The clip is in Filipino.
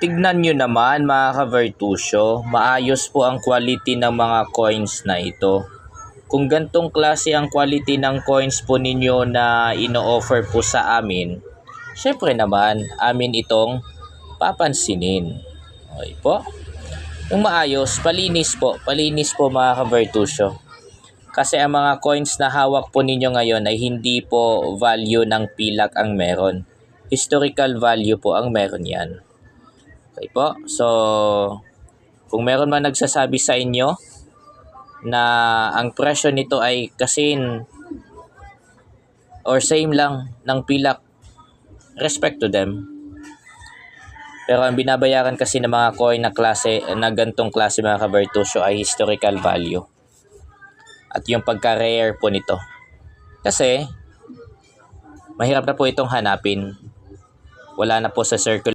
Tignan nyo naman mga ka-Vertusio, maayos po ang quality ng mga coins na ito. Kung gantong klase ang quality ng coins po ninyo na ino-offer po sa amin, syempre naman amin itong papansinin. Okay po? Yung maayos, palinis po mga ka-Vertusio. Kasi ang mga coins na hawak po ninyo ngayon ay hindi po value ng pilak ang meron. Historical value po ang meron yan. Okay po? So, kung meron man nagsasabi sa inyo na ang presyo nito ay kasin or same lang ng pilak, respect to them. Pero ang binabayaran kasi ng mga coin na klase, na gantong klase mga ka-Vertusio ay historical value. At yung pagka-rare po nito. Kasi, mahirap na po itong hanapin. Wala na po sa circle